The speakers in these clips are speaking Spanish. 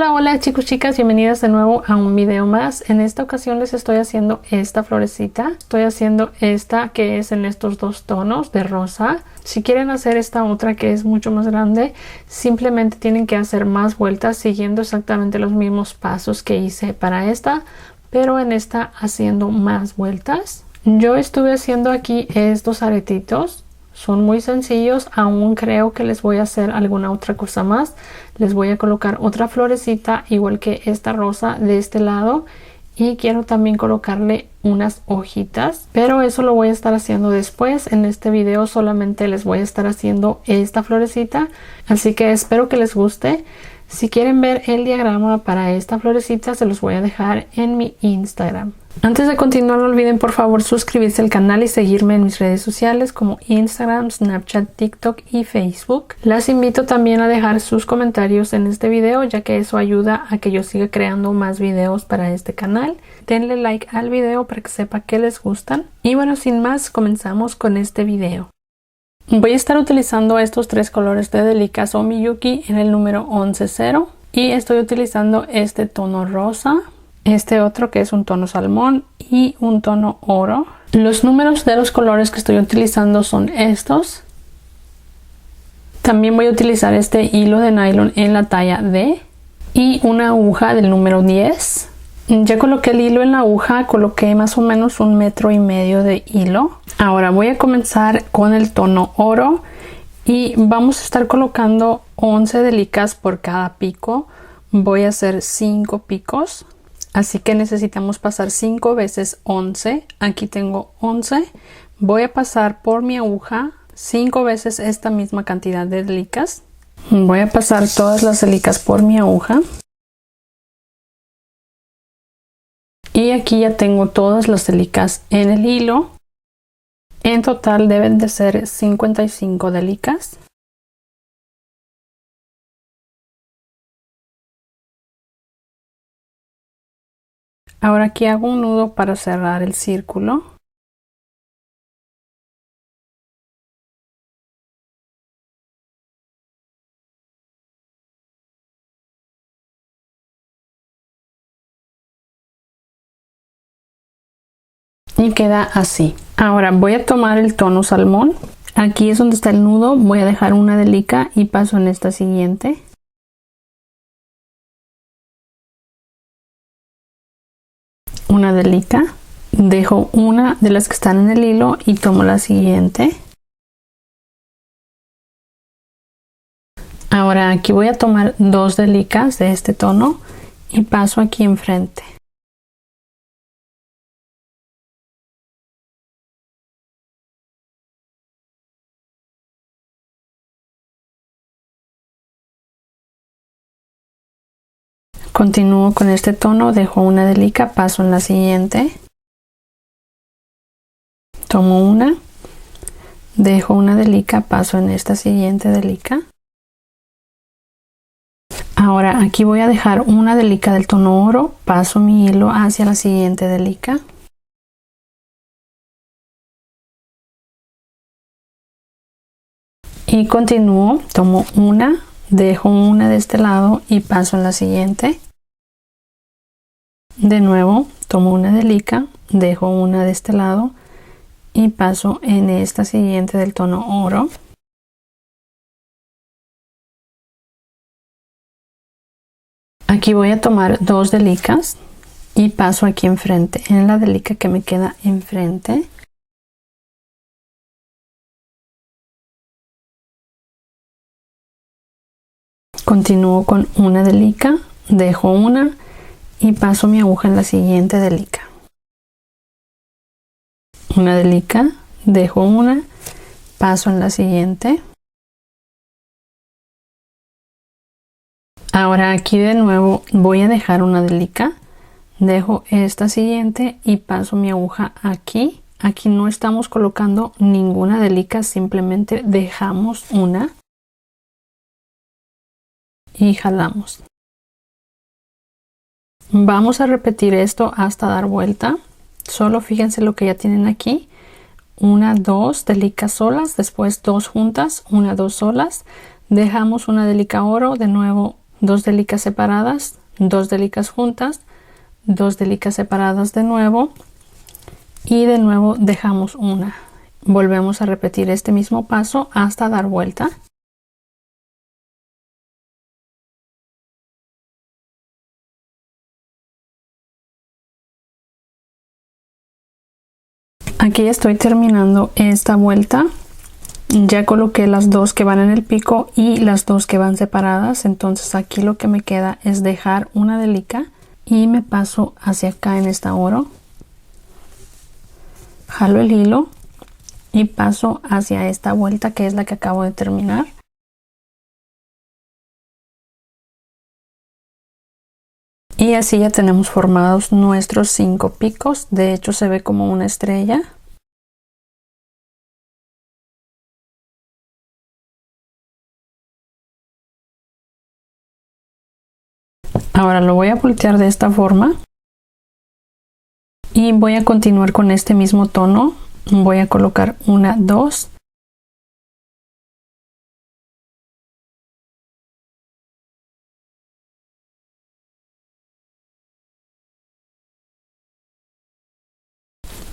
Hola, hola chicos, chicas, bienvenidas de nuevo a un video más. En esta ocasión les estoy haciendo esta florecita. Estoy haciendo esta que es en estos dos tonos de rosa. Si quieren hacer esta otra que es mucho más grande, simplemente tienen que hacer más vueltas siguiendo exactamente los mismos pasos que hice para esta, pero en esta haciendo más vueltas. Yo estuve haciendo aquí estos aretitos. Son muy sencillos, aún creo que les voy a hacer alguna otra cosa más. Les voy a colocar otra florecita igual que esta rosa de este lado y quiero también colocarle unas hojitas, pero eso lo voy a estar haciendo después. En este video solamente les voy a estar haciendo esta florecita, así que espero que les guste. Si quieren ver el diagrama para esta florecita se los voy a dejar en mi Instagram. Antes de continuar, no olviden por favor suscribirse al canal y seguirme en mis redes sociales como Instagram, Snapchat, TikTok y Facebook. Las invito también a dejar sus comentarios en este video, ya que eso ayuda a que yo siga creando más videos para este canal. Denle like al video para que sepa que les gustan. Y bueno, sin más, comenzamos con este video. Voy a estar utilizando estos tres colores de Delica So Miyuki en el número 11-0 y estoy utilizando este tono rosa, este otro que es un tono salmón y un tono oro. Los números de los colores que estoy utilizando son estos. También voy a utilizar este hilo de nylon en la talla D y una aguja del número 10. Ya coloqué el hilo en la aguja, coloqué más o menos 1,5 metros de hilo. Ahora voy a comenzar con el tono oro y vamos a estar colocando 11 delicas por cada pico. Voy a hacer 5 picos. Así que necesitamos pasar 5 veces 11. Aquí tengo 11. Voy a pasar por mi aguja 5 veces esta misma cantidad de delicas. Voy a pasar todas las delicas por mi aguja. Y aquí ya tengo todas las delicas en el hilo. En total deben de ser 55 delicas. Ahora aquí hago un nudo para cerrar el círculo. Y queda así. Ahora voy a tomar el tono salmón. Aquí es donde está el nudo. Voy a dejar una delica y paso en esta siguiente. Una delica, dejo una de las que están en el hilo y tomo la siguiente. Ahora aquí voy a tomar 2 delicas de este tono y paso aquí enfrente. Continúo con este tono, dejo una delica, paso en la siguiente. Tomo una, dejo una delica, paso en esta siguiente delica. Ahora aquí voy a dejar una delica del tono oro, paso mi hilo hacia la siguiente delica. Y continúo, tomo una, dejo una de este lado y paso en la siguiente. De nuevo tomo una delica, dejo una de este lado y paso en esta siguiente del tono oro. Aquí voy a tomar 2 delicas y paso aquí enfrente, en la delica que me queda enfrente. Continúo con una delica, dejo una y paso mi aguja en la siguiente delica. Una delica, dejo una, paso en la siguiente. Ahora aquí de nuevo voy a dejar una delica, dejo esta siguiente y paso mi aguja aquí. Aquí no estamos colocando ninguna delica, simplemente dejamos una y jalamos. Vamos a repetir esto hasta dar vuelta. Solo fíjense lo que ya tienen aquí. 1, 2 delicas solas, después 2 juntas, 1, 2 solas. Dejamos una delica oro, de nuevo 2 delicas separadas, 2 delicas juntas, 2 delicas separadas de nuevo y de nuevo dejamos una. Volvemos a repetir este mismo paso hasta dar vuelta. Aquí ya estoy terminando esta vuelta. Ya coloqué las 2 que van en el pico y las 2 que van separadas, entonces aquí lo que me queda es dejar una delica y me paso hacia acá en esta oro, jalo el hilo y paso hacia esta vuelta que es la que acabo de terminar. Y así ya tenemos formados nuestros 5 picos, de hecho se ve como una estrella. Ahora lo voy a voltear de esta forma y voy a continuar con este mismo tono. Voy a colocar una, 2.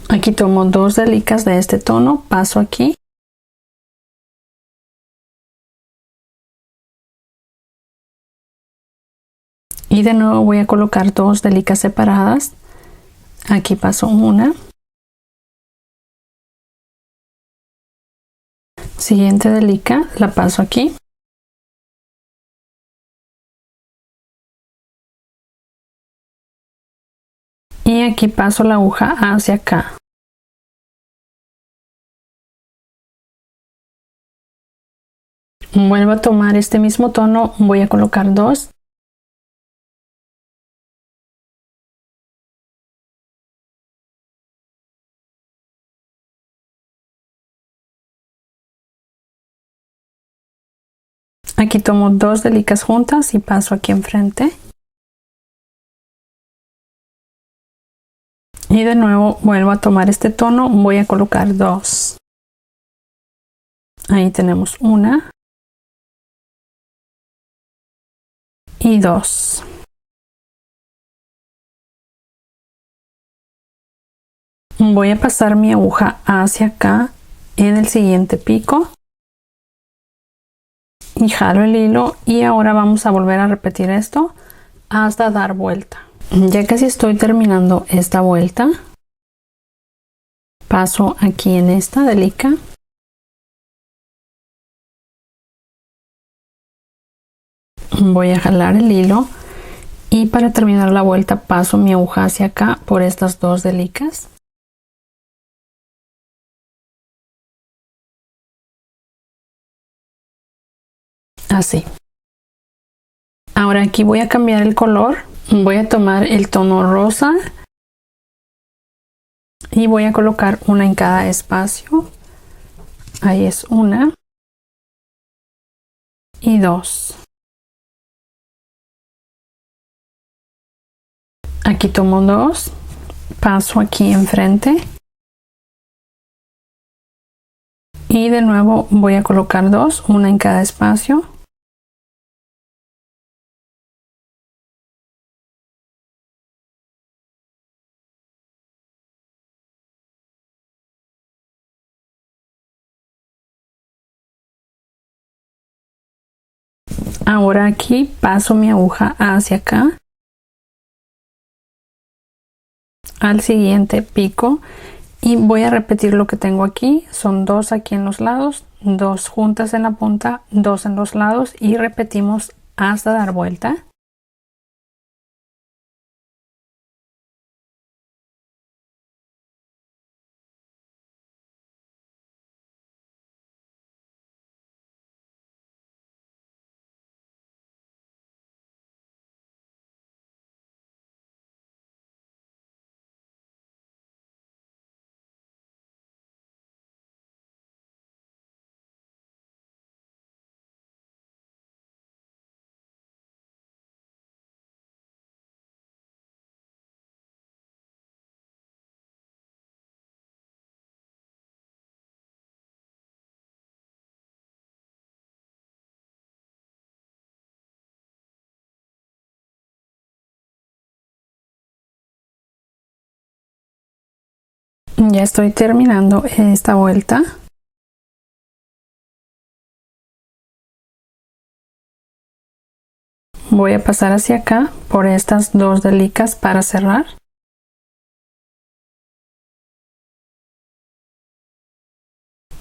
Aquí tomo 2 delicas de este tono, paso aquí. Y de nuevo voy a colocar 2 delicas separadas. Aquí paso una. Siguiente delica, la paso aquí. Y aquí paso la aguja hacia acá. Vuelvo a tomar este mismo tono, voy a colocar 2. Aquí tomo 2 delicas juntas y paso aquí enfrente. Y de nuevo vuelvo a tomar este tono, voy a colocar 2. Ahí tenemos una y 2. Voy a pasar mi aguja hacia acá en el siguiente pico. Y jalo el hilo y ahora vamos a volver a repetir esto hasta dar vuelta. Ya casi estoy terminando esta vuelta. Paso aquí en esta delica. Voy a jalar el hilo y para terminar la vuelta paso mi aguja hacia acá por estas 2 delicas. Así. Ahora aquí voy a cambiar el color. Voy a tomar el tono rosa y voy a colocar una en cada espacio. Ahí es una y 2. Aquí tomo 2, paso aquí enfrente y de nuevo voy a colocar 2, una en cada espacio. Ahora aquí paso mi aguja hacia acá al siguiente pico y voy a repetir lo que tengo aquí. Son 2 aquí en los lados, 2 juntas en la punta, 2 en los lados y repetimos hasta dar vuelta. Ya estoy terminando esta vuelta. Voy a pasar hacia acá por estas dos delicas para cerrar.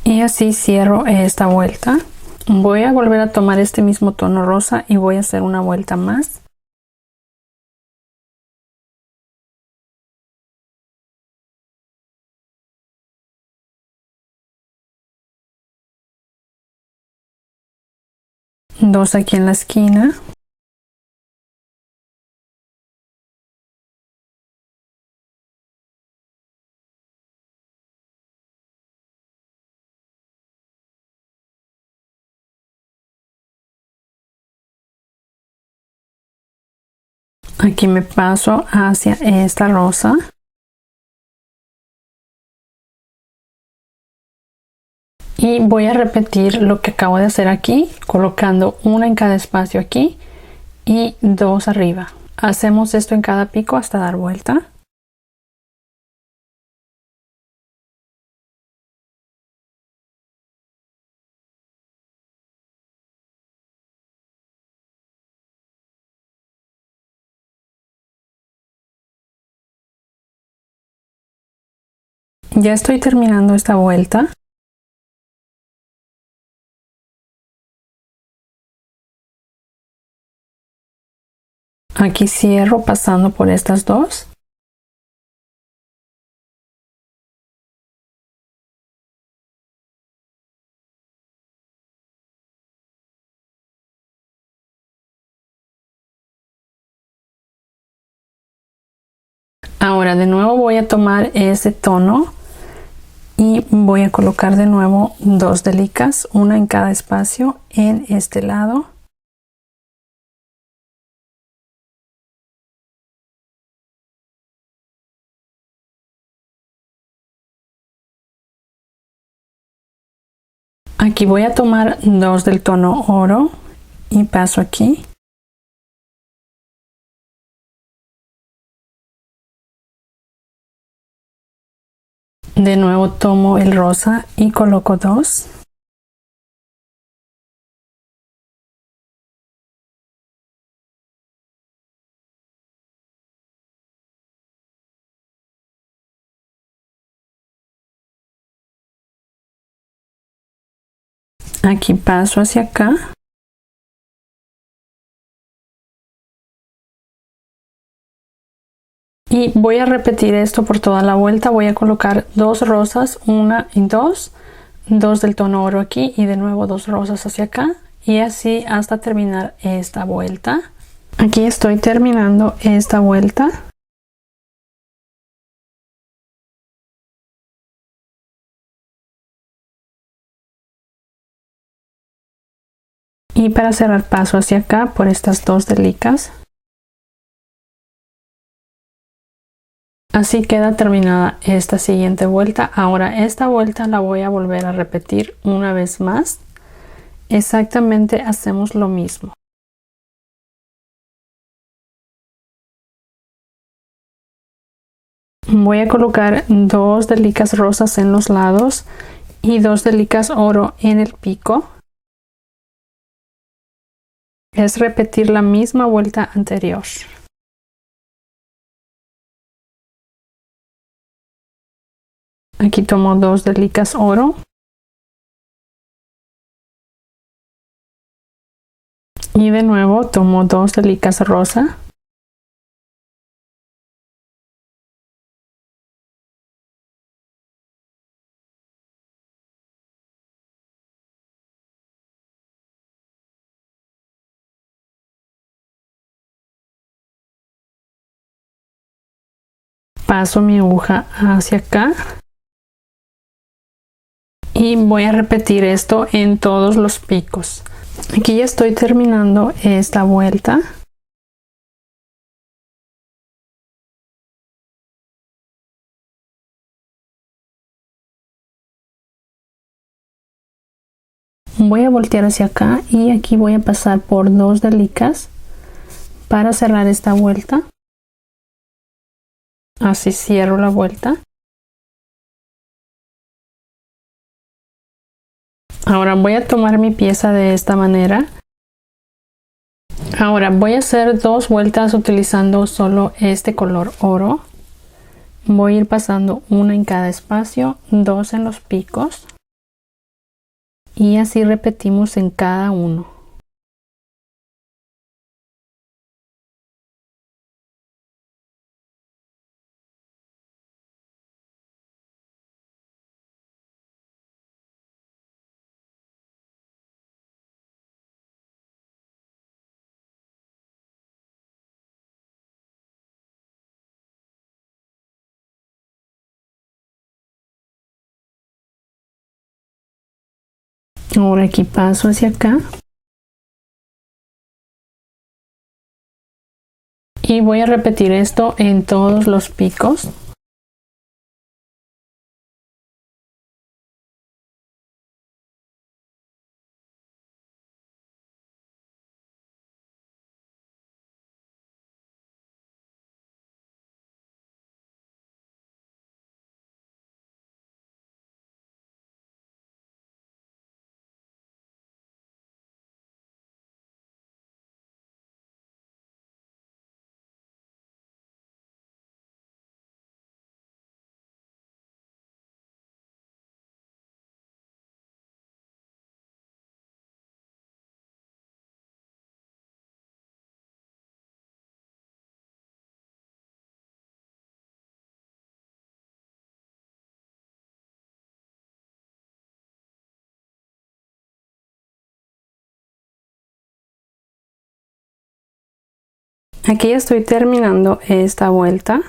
Y así cierro esta vuelta. Voy a volver a tomar este mismo tono rosa y voy a hacer una vuelta más. Dos aquí en la esquina. Aquí me paso hacia esta rosa. Y voy a repetir lo que acabo de hacer aquí, colocando una en cada espacio aquí y dos arriba. Hacemos esto en cada pico hasta dar vuelta. Ya estoy terminando esta vuelta. Aquí cierro pasando por estas dos. Ahora de nuevo voy a tomar ese tono y voy a colocar de nuevo dos delicas, una en cada espacio en este lado. Aquí voy a tomar dos del tono oro y paso aquí. De nuevo tomo el rosa y coloco dos. Aquí paso hacia acá. Y voy a repetir esto por toda la vuelta. Voy a colocar dos rosas, una y dos del tono oro aquí y de nuevo dos rosas hacia acá y así hasta terminar esta vuelta. Aquí estoy terminando esta vuelta. Y para cerrar paso hacia acá por estas dos delicas. Así queda terminada esta siguiente vuelta. Ahora esta vuelta la voy a volver a repetir una vez más. Exactamente hacemos lo mismo. Voy a colocar dos delicas rosas en los lados y dos delicas oro en el pico. Es repetir la misma vuelta anterior. Aquí tomo dos delicas oro. Y de nuevo tomo dos delicas rosa. Paso mi aguja hacia acá. Y voy a repetir esto en todos los picos. Aquí ya estoy terminando esta vuelta. Voy a voltear hacia acá y aquí voy a pasar por dos delicas para cerrar esta vuelta. Así cierro la vuelta. Ahora voy a tomar mi pieza de esta manera. Ahora voy a hacer 2 vueltas utilizando solo este color oro. Voy a ir pasando una en cada espacio, 2 en los picos. Y así repetimos en cada uno. Ahora aquí paso hacia acá. Y voy a repetir esto en todos los picos. Aquí ya estoy terminando esta vuelta.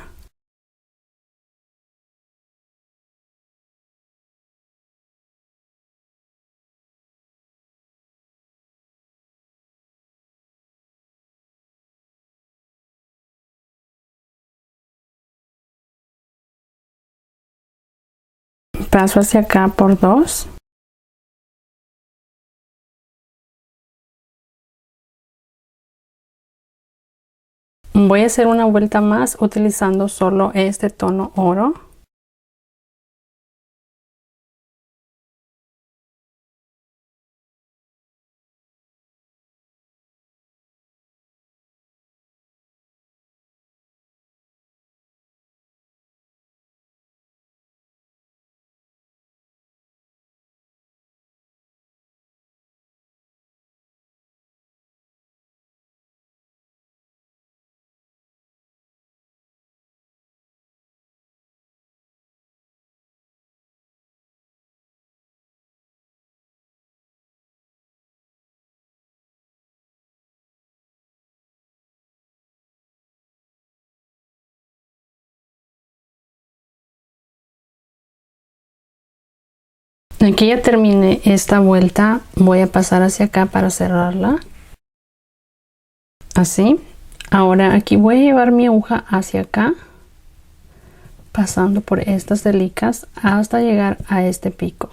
Paso hacia acá por 2. Voy a hacer una vuelta más utilizando solo este tono oro. Aquí ya terminé esta vuelta. Voy a pasar hacia acá para cerrarla. Así. Ahora aquí voy a llevar mi aguja hacia acá, pasando por estas delicas hasta llegar a este pico.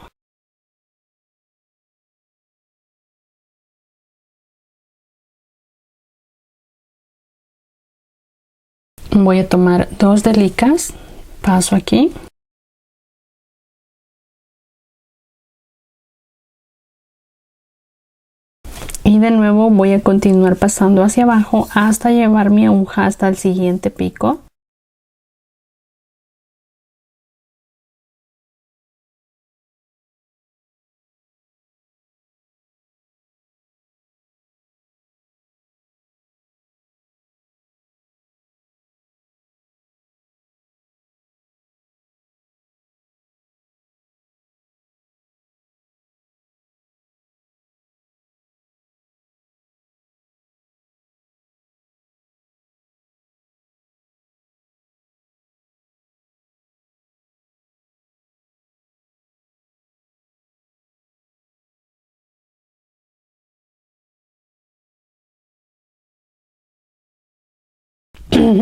Voy a tomar 2 delicas, paso aquí. Y de nuevo voy a continuar pasando hacia abajo hasta llevar mi aguja hasta el siguiente pico.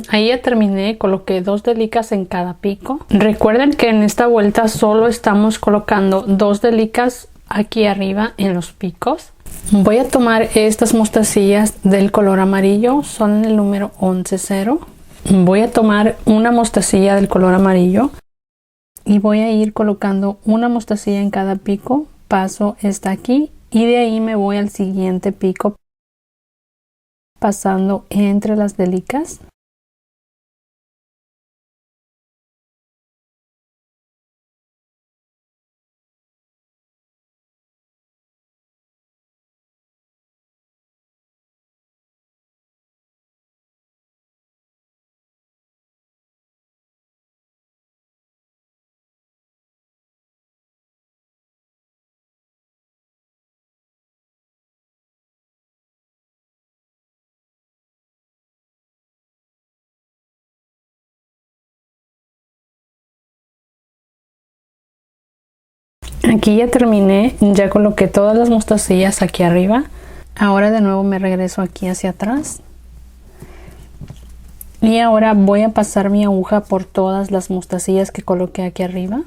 Ahí ya terminé, coloqué 2 delicas en cada pico. Recuerden que en esta vuelta solo estamos colocando 2 delicas aquí arriba en los picos. Voy a tomar estas mostacillas del color amarillo, son el número 11-0. Voy a tomar una mostacilla del color amarillo y voy a ir colocando una mostacilla en cada pico paso esta aquí y de ahí me voy al siguiente pico pasando entre las delicas. Aquí ya terminé, ya coloqué todas las mostacillas aquí arriba. Ahora de nuevo me regreso aquí hacia atrás. Y ahora voy a pasar mi aguja por todas las mostacillas que coloqué aquí arriba.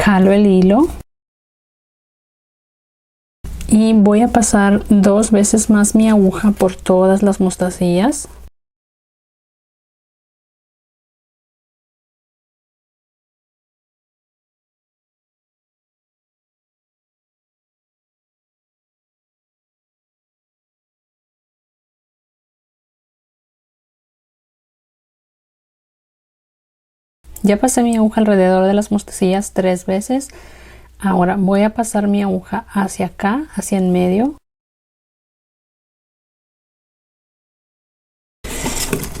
Jalo el hilo y voy a pasar 2 veces más mi aguja por todas las mostacillas. Ya pasé mi aguja alrededor de las mostacillas 3 veces. Ahora voy a pasar mi aguja hacia acá, hacia en medio.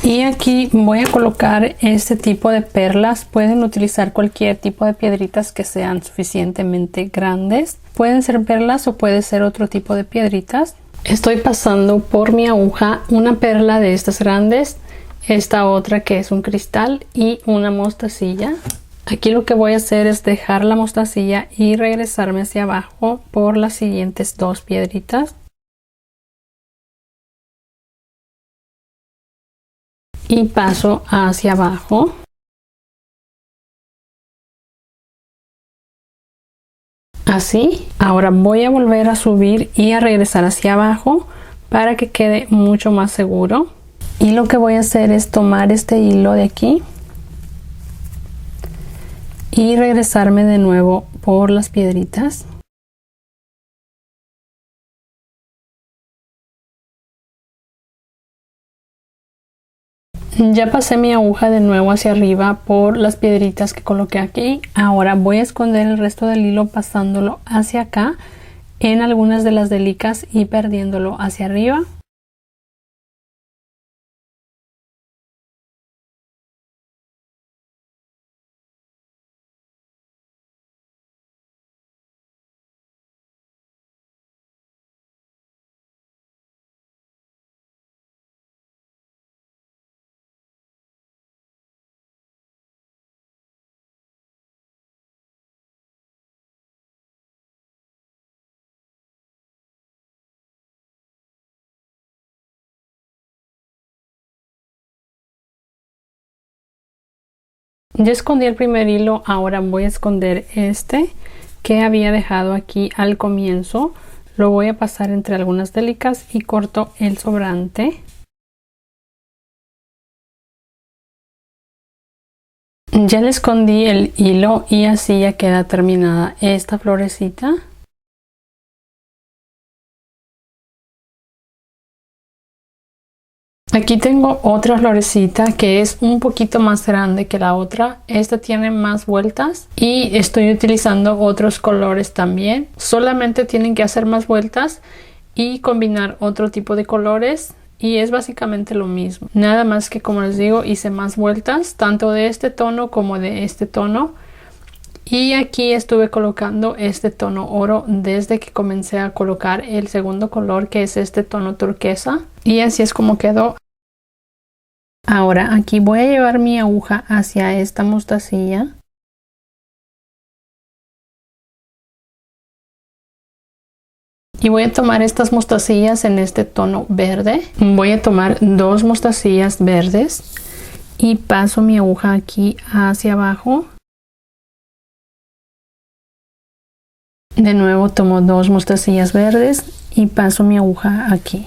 Y aquí voy a colocar este tipo de perlas. Pueden utilizar cualquier tipo de piedritas que sean suficientemente grandes. Pueden ser perlas o puede ser otro tipo de piedritas. Estoy pasando por mi aguja una perla de estas grandes, esta otra que es un cristal y una mostacilla. Aquí lo que voy a hacer es dejar la mostacilla y regresarme hacia abajo por las siguientes 2 piedritas. Y paso hacia abajo. Así. Ahora voy a volver a subir y a regresar hacia abajo para que quede mucho más seguro. Y lo que voy a hacer es tomar este hilo de aquí y regresarme de nuevo por las piedritas. Ya pasé mi aguja de nuevo hacia arriba por las piedritas que coloqué aquí. Ahora voy a esconder el resto del hilo pasándolo hacia acá en algunas de las delicas y perdiéndolo hacia arriba. Ya escondí el primer hilo, ahora voy a esconder este que había dejado aquí al comienzo. Lo voy a pasar entre algunas delicas y corto el sobrante. Ya le escondí el hilo y así ya queda terminada esta florecita. Aquí tengo otra florecita que es un poquito más grande que la otra. Esta tiene más vueltas y estoy utilizando otros colores también. Solamente tienen que hacer más vueltas y combinar otro tipo de colores y es básicamente lo mismo. Nada más que, como les digo, hice más vueltas tanto de este tono como de este tono. Y aquí estuve colocando este tono oro desde que comencé a colocar el segundo color, que es este tono turquesa, y así es como quedó. Ahora aquí voy a llevar mi aguja hacia esta mostacilla Y voy a tomar estas mostacillas en este tono verde. Voy a tomar 2 mostacillas verdes y paso mi aguja aquí hacia abajo. De nuevo tomo 2 mostacillas verdes y paso mi aguja aquí.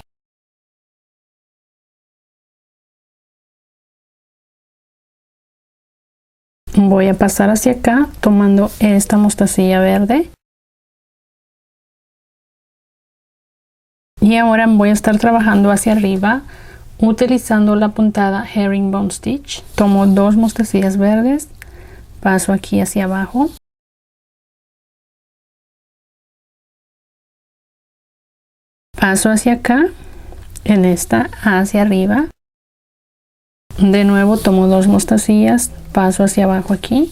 Voy a pasar hacia acá tomando esta mostacilla verde. Y ahora voy a estar trabajando hacia arriba utilizando la puntada herringbone stitch. Tomo 2 mostacillas verdes, paso aquí hacia abajo. Paso hacia acá, en esta hacia arriba. De nuevo tomo 2 mostacillas, paso hacia abajo aquí.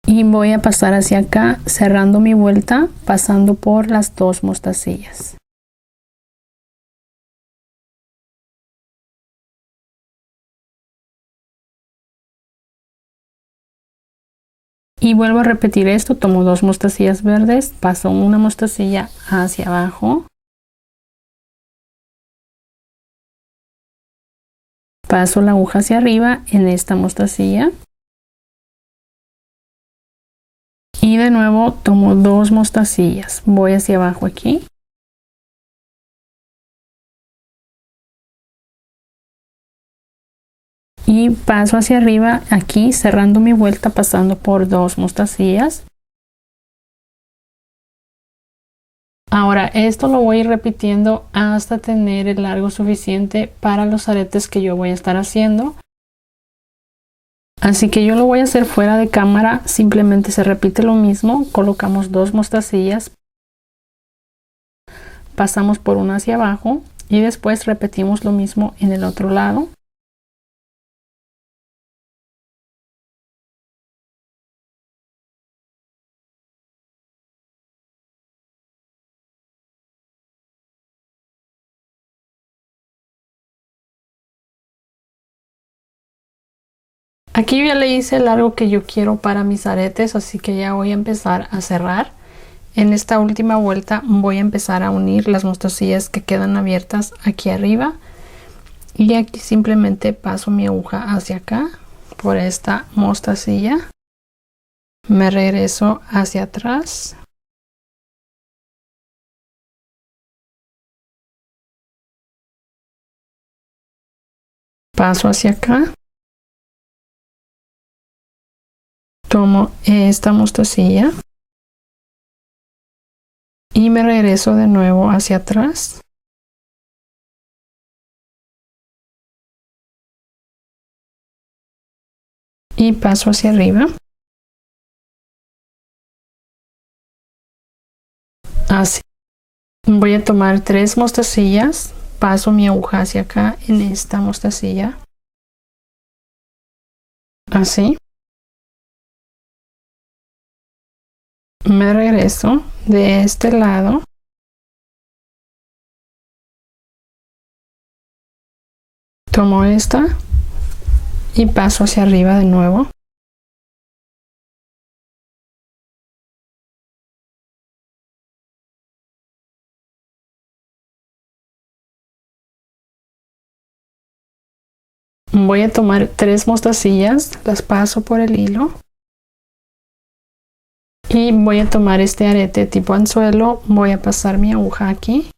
Y voy a pasar hacia acá cerrando mi vuelta, pasando por las 2 mostacillas. Y vuelvo a repetir esto, tomo 2 mostacillas verdes, paso una mostacilla hacia abajo. Paso la aguja hacia arriba en esta mostacilla. Y de nuevo tomo 2 mostacillas, voy hacia abajo aquí. Y paso hacia arriba aquí cerrando mi vuelta pasando por 2 mostacillas. Ahora esto lo voy a ir repitiendo hasta tener el largo suficiente para los aretes que yo voy a estar haciendo. Así que yo lo voy a hacer fuera de cámara, simplemente se repite lo mismo, colocamos 2 mostacillas, pasamos por una hacia abajo y después repetimos lo mismo en el otro lado. Aquí yo ya le hice el largo que yo quiero para mis aretes, así que ya voy a empezar a cerrar. En esta última vuelta voy a empezar a unir las mostacillas que quedan abiertas aquí arriba. Y aquí simplemente paso mi aguja hacia acá por esta mostacilla. Me regreso hacia atrás. Paso hacia acá. Tomo esta mostacilla. Y me regreso de nuevo hacia atrás. Y paso hacia arriba. Así. Voy a tomar 3 mostacillas. Paso mi aguja hacia acá en esta mostacilla. Así. Me regreso de este lado. Tomo esta y paso hacia arriba de nuevo. Voy a tomar 3 mostacillas, las paso por el hilo. Y voy a tomar este arete tipo anzuelo, voy a pasar mi aguja aquí.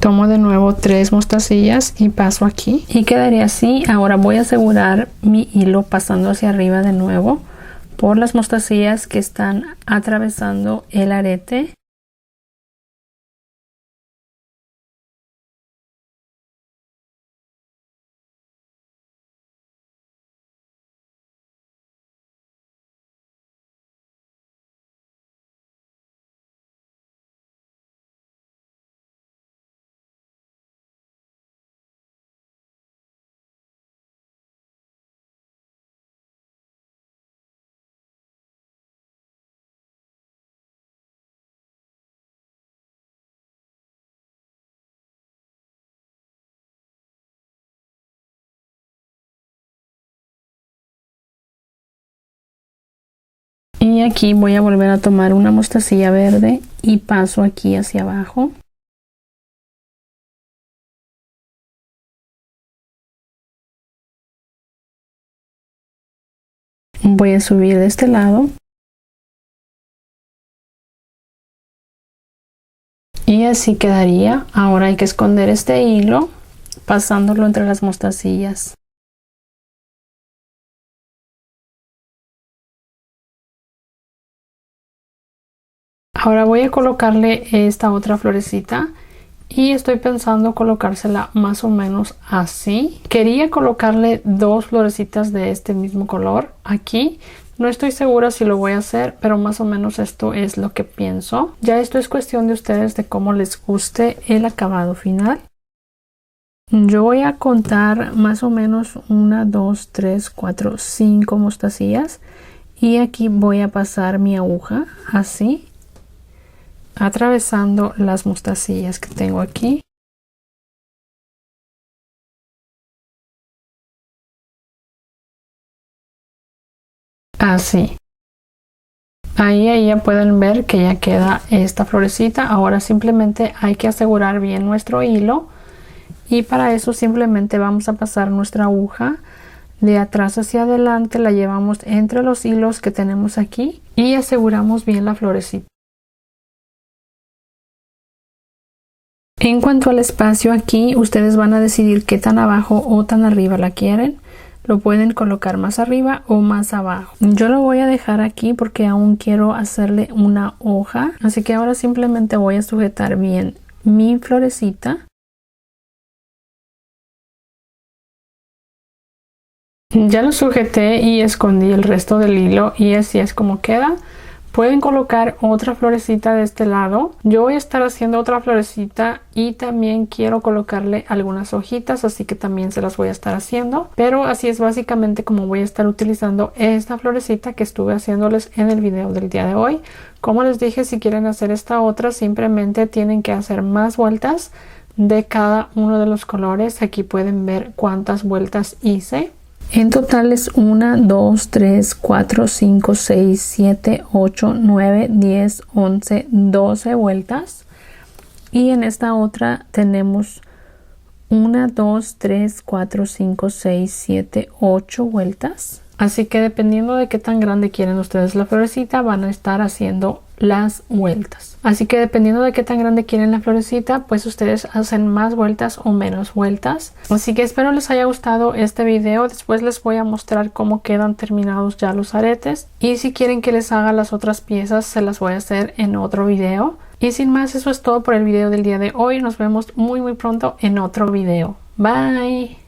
Tomo de nuevo 3 mostacillas y paso aquí. Y quedaría así. Ahora voy a asegurar mi hilo pasando hacia arriba de nuevo por las mostacillas que están atravesando el arete. Y aquí voy a volver a tomar una mostacilla verde y paso aquí hacia abajo. Voy a subir de este lado. Y así quedaría. Ahora hay que esconder este hilo pasándolo entre las mostacillas. Ahora voy a colocarle esta otra florecita y estoy pensando colocársela más o menos así. Quería colocarle dos florecitas de este mismo color aquí. No estoy segura si lo voy a hacer, pero más o menos esto es lo que pienso. Ya esto es cuestión de ustedes de cómo les guste el acabado final. Yo voy a contar más o menos 1, 2, 3, 4, 5 mostacillas y aquí voy a pasar mi aguja así, atravesando las mostacillas que tengo aquí. Así. Ahí ya pueden ver que ya queda esta florecita. Ahora simplemente hay que asegurar bien nuestro hilo y para eso simplemente vamos a pasar nuestra aguja de atrás hacia adelante, la llevamos entre los hilos que tenemos aquí y aseguramos bien la florecita. En cuanto al espacio aquí, ustedes van a decidir qué tan abajo o tan arriba la quieren. Lo pueden colocar más arriba o más abajo. Yo lo voy a dejar aquí porque aún quiero hacerle una hoja. Así que ahora simplemente voy a sujetar bien mi florecita. Ya lo sujeté y escondí el resto del hilo y así es como queda. Pueden colocar otra florecita de este lado. Yo voy a estar haciendo otra florecita y también quiero colocarle algunas hojitas, así que también se las voy a estar haciendo. Pero así es básicamente como voy a estar utilizando esta florecita que estuve haciéndoles en el video del día de hoy. Como les dije, si quieren hacer esta otra, simplemente tienen que hacer más vueltas de cada uno de los colores. Aquí pueden ver cuántas vueltas hice. En total es 1, 2, 3, 4, 5, 6, 7, 8, 9, 10, 11, 12 vueltas. Y en esta otra tenemos 1, 2, 3, 4, 5, 6, 7, 8 vueltas. Así que dependiendo de qué tan grande quieren ustedes la florecita, van a estar haciendo las vueltas. Así que dependiendo de qué tan grande quieren la florecita, pues ustedes hacen más vueltas o menos vueltas. Así que espero les haya gustado este video. Después les voy a mostrar cómo quedan terminados ya los aretes. Y si quieren que les haga las otras piezas, se las voy a hacer en otro video. Y sin más, eso es todo por el video del día de hoy. Nos vemos muy pronto en otro video. Bye.